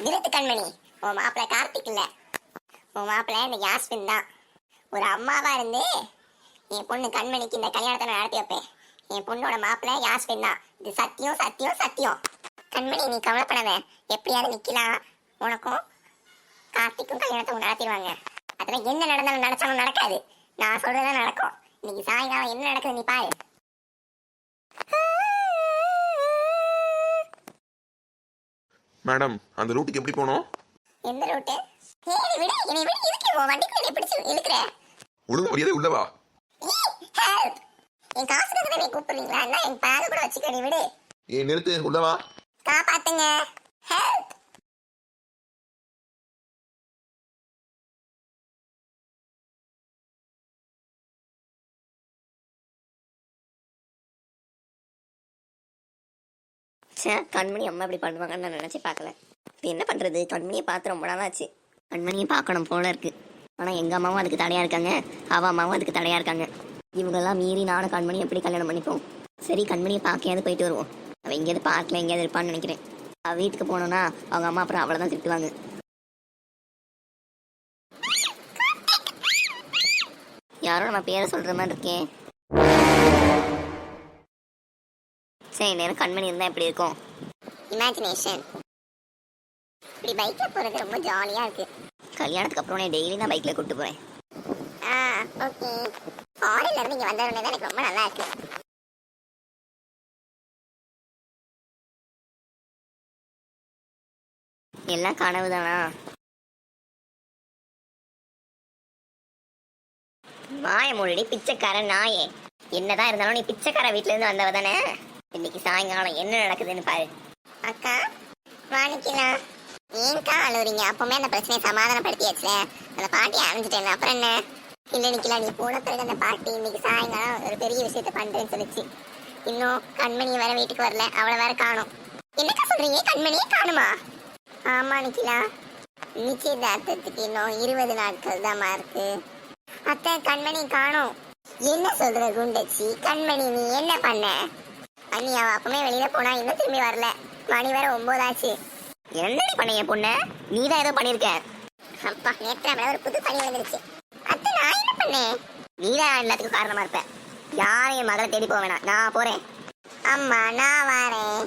நிறுத்து கண்மணி. உன் மாப்பிள்ள கார்த்திக் இல்ல, உன் மாப்பிள்ள இந்த யாஸ்மின் தான். ஒரு அம்மாவா இருந்து என் பொண்ணு கண்மணிக்கு இந்த கல்யாணத்தை நான் நடத்தி வைப்பேன். என் பொண்ணோட மாப்பிள்ள யாஸ்மின் தான். இது சத்தியம் சத்தியம் சத்தியம். கண்மணி நீ கவலைப்படாத, எப்படியாவது நிக்கலாம். உனக்கும் கார்த்திக்கும் கல்யாணத்தை நடத்திடுவாங்க. அதெல்லாம் என்ன நடந்தாலும் நடச்சாலும் நடக்காது. நான் சொல்றதுதான் நடக்கும். இன்னைக்கு சாயங்காலம் என்ன நடக்குது நீ பாரு. மேடம், அந்த ரூட்டுக்கு எப்படி போனோம்? எந்த ரூட்டு? ஏய் விடு, என்னை விடு. இதுக்கு உன் வண்டிக்குள்ள பிடிச்சு இழுக்குற. ஒழுங்கு மரியாதை உள்ளவா. ஹெல்ப். என் காசுக்கு தான் நீ கூப்பிடுறீங்களா? என்ன என் பேக் கூட வச்சுக்க, நீ விடு. ஏன் நிறுத்து, உள்ளவா. காப்பாத்துங்க. ஹெல்ப். கண்மணி அம்மா இப்படி பண்ணுவாங்கன்னு நான் நினச்சி பார்க்கல. இப்போ என்ன பண்ணுறது? கண்மணியை பார்த்து ரொம்ப நாளாச்சு. கண்மணியை பார்க்கணும் போல இருக்கு. ஆனால் எங்கள் அம்மாவும் அதுக்கு தடையாக இருக்காங்க, அவள் அம்மாவும் அதுக்கு தடையாக இருக்காங்க. இவங்கெல்லாம் மீறி நானும் கண்மணி எப்படி கல்யாணம் பண்ணிப்போம்? சரி, கண்மணியை பார்க்கையாவது போயிட்டு வருவோம். அவள் எங்கேயாவது பார்க்கல, எங்கேயாவது இருப்பான்னு நினைக்கிறேன். அவள் வீட்டுக்கு போனோன்னா அவங்க அம்மா அப்புறம் அவ்வளோதான் திட்டுவாங்க. யாரும் நம்ம பேரை சொல்கிற மாதிரி இருக்கேன். சரி, நேரம் கண்மணி இருந்தால் எப்படி இருக்கும்? இமேஜினேஷன். இப்படி பைக்கில் போகிறது ரொம்ப ஜாலியாக இருக்கு. கல்யாணத்துக்கு அப்புறம் நான் டெய்லி நான் பைக்கில் கூப்பிட்டு போகிறேன். ஓகே. ஃபாரின்ல இருந்து இங்கே வந்தவொடனே தான் எனக்கு ரொம்ப நல்லா இருக்கு. எல்லாம் கனவு தானா? மாய மொழி பிச்சைக்கார நாயே. என்னதான் இருந்தாலும் நீ பிச்சைக்கார வீட்டுல இருந்து வந்தவ தானே. இன்னைக்கு சாயங்காலம் என்ன நடக்குதுன்னு பாரு. அக்கா வாணிக்கலாம். ஏன்க்கா அழுவுறீங்க? அப்பவுமே அந்த பிரச்சனையை சமாதானப்படுத்தியாச்சு. அந்த பாட்டி அரைஞ்சிட்டேன், அப்புறம் என்ன? இல்லை நிக்கலாம், நீ போன பிறகு அந்த பாட்டி இன்னைக்கு சாயங்காலம் ஒரு பெரிய விஷயத்த பண்றேன்னு சொல்லிச்சு. இன்னும் கண்மணி வேற வீட்டுக்கு வரல, அவளை வேற காணும். என்னக்கா சொல்றீங்க? கண்மணியே காணுமா? ஆமா நிக்கலா, நிச்சயதார்த்தத்துக்கு இன்னும் 20 நாட்கள் தான்மா இருக்கு. அத்தை, கண்மணி காணும். என்ன சொல்ற குண்டச்சி? கண்மணி நீ என்ன பண்ண? அண்ணி அவ அப்பமே வெளியில போனா இன்னும் திரும்பி வரல. மணி வேற 9 ஆச்சு. என்னடி பண்ண என் பொண்ணு? நீ தான் ஏதோ பண்ணிருக்க. அப்பா, நேற்று ஒரு புது பணி வந்துருச்சு. அத்தை, நான் என்ன பண்ணேன்? நீ தான் எல்லாத்துக்கும் காரணமா இருப்ப. யாரும் என் மகளை தேடி போக வேணாம், நான் போறேன். அம்மா நான் வரேன்.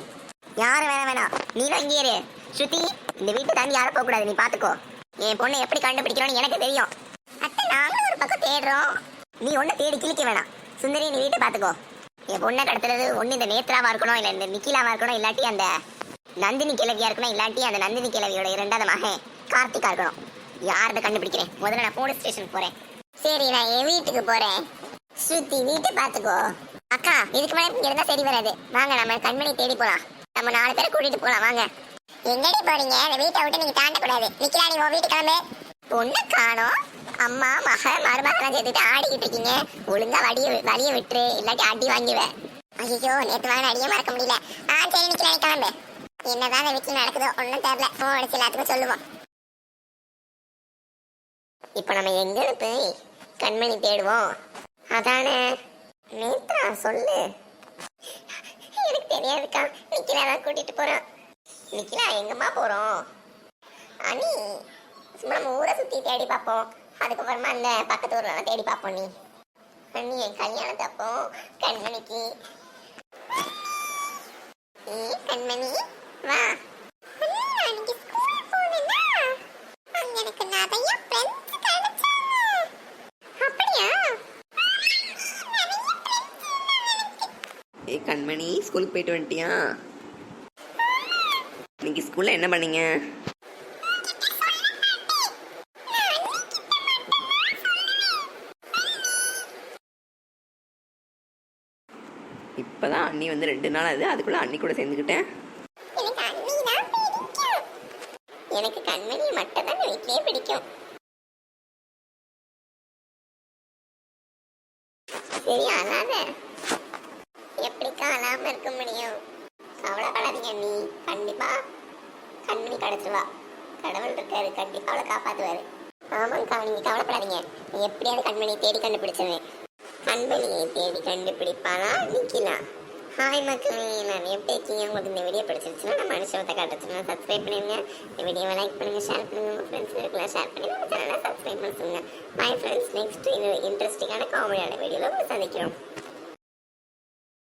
யாரும் வேணாம் வேணாம், நீ தான் இங்கே இரு. ஸ்ருதி, இந்த வீட்டை தாண்டி யாரும் போக கூடாது, நீ பாத்துக்கோ. என் பொண்ணை எப்படி கண்டுபிடிக்கணும்னு எனக்கு தெரியும். அத்தை, நாங்களும் ஒரு பக்கம் தேடுறோம். நீ ஒண்ணு தேடி கிழிக்க வேணாம். சுந்தரி, நீ வீட்டை பாத்துக்கோ. என் பொண்ணை கடத்துறது ஒண்ணு இந்த நேத்ராவா இருக்கணும், இல்ல இந்த நிக்கிலாவா இருக்கணும், இல்லாட்டி அந்த நந்தினி கிழவியா இருக்கணும், இல்லாட்டி அந்த நந்தினி கிழவியோட 2வது மகன் கார்த்திகா இருக்கணும். யார்கிட்ட கண்டுபிடிக்கிறேன்? முதல்ல நான் போலீஸ் ஸ்டேஷன் போறேன். சரி, நான் என் வீட்டுக்கு போறேன். ஸ்ருதி, வீட்டை பாத்துக்கோ. அக்கா, இதுக்கு மேலே இங்க இருந்தா சரி வராது. வாங்க, நம்ம கண்மணி தேடி போலாம். நம்ம 4 பேரை கூட்டிட்டு போலாம், வாங்க. எங்கடி போறீங்க? இந்த வீட்டை விட்டு நீங்க தாண்ட கூடாது. நிக்கிலா, நீ உன் வீட்டு கிளம்பு. பொண்ணு காணோம். அம்மா மருமகெல்லாம் சேர்த்துட்டு ஆடிக்கிட்டு இருக்கீங்க. ஒழுங்கா வழிய விட்டுரு, இல்லாட்டி அடி வாங்கிடுவேன். ஐயோ, நேற்று வாங்க அடியே மறக்க முடியல. சரி நிக்கல, நீ கிளம்பு. என்னதான் இந்த வீட்டுல நடக்குதோ ஒன்னும் தெரியல. போன் அடிச்சு எல்லாத்துக்கும் சொல்லுவோம். இப்ப நம்ம எங்க போய் கண்மணி தேடுவோம்? அதானே நேத்ரா, சொல்லு. எனக்கு தெரியாதுக்கா, நிக்கிலா தான் கூட்டிட்டு போறோம். நிக்கிலா, எங்கம்மா போறோம்? அனி, சும்மா நம்ம ஊரை சுத்தி தேடி பார்ப்போம். அதுக்கப்புறமா அந்த பக்கத்து ஊர்ல தேடி பார்ப்போம். நீ அண்ணி, என் கல்யாணத்தப்போ கண்மணிக்கு. கண்மணி வா. அன்னைக்கு ஸ்கூல் போனேன்னா அங்க எனக்கு நிறைய ஃப்ரெண்ட்ஸ் கிடைச்சாங்க. அப்படியா? ஏ கண்மணி, ஸ்கூலுக்கு போயிட்டு வந்துட்டியா? இன்னைக்கு ஸ்கூல்ல என்ன பண்ணீங்க? இப்பதான் அண்ணி வந்து 2 நாள் ஆகுது, அதுக்குள்ள அண்ணி கூட சேர்ந்துக்கிட்டேன். எனக்கு கண்மணி மட்டும் தான் வீட்லயே பிடிக்கும். சரி, அழாத. எப்படிக்கா அழாம இருக்க முடியும்? கவலைப்படாதீங்க, நீ கண்டிப்பா கண்மணி கிடைச்சிருவா. கடவுள் இருக்காரு, கண்டிப்பா அவளை காப்பாத்துவாரு. ஆமாங்கக்கா, நீங்க கவலைப்படாதீங்க. எப்படியாவது கண்மணியை தேடி கண்டுபிடிச்சிருவேன். கண்மணியை தேடி கண்டுபிடிப்பாளா நிக்கலாம்? ஹாய் மக்களே, நான் எப்படி இருக்கீங்க? உங்களுக்கு இந்த வீடியோ பிடிச்சிருச்சுன்னா நம்ம மனுஷவத்தை காட்டுச்சுன்னா சப்ஸ்கிரைப் பண்ணிடுங்க. இந்த வீடியோவை லைக் பண்ணுங்க, ஷேர் பண்ணுங்க, உங்கள் ஃப்ரெண்ட்ஸ்களுக்குலாம் ஷேர் பண்ணி நம்ம சேனலை சப்ஸ்கிரைப் பண்ண சொல்லுங்க. பை ஃப்ரெண்ட்ஸ், நெக்ஸ்ட் இது இன்ட்ரெஸ்டிங்கான காமெடியான வீடியோவில் உங்களை சந்திக்கிறோம்.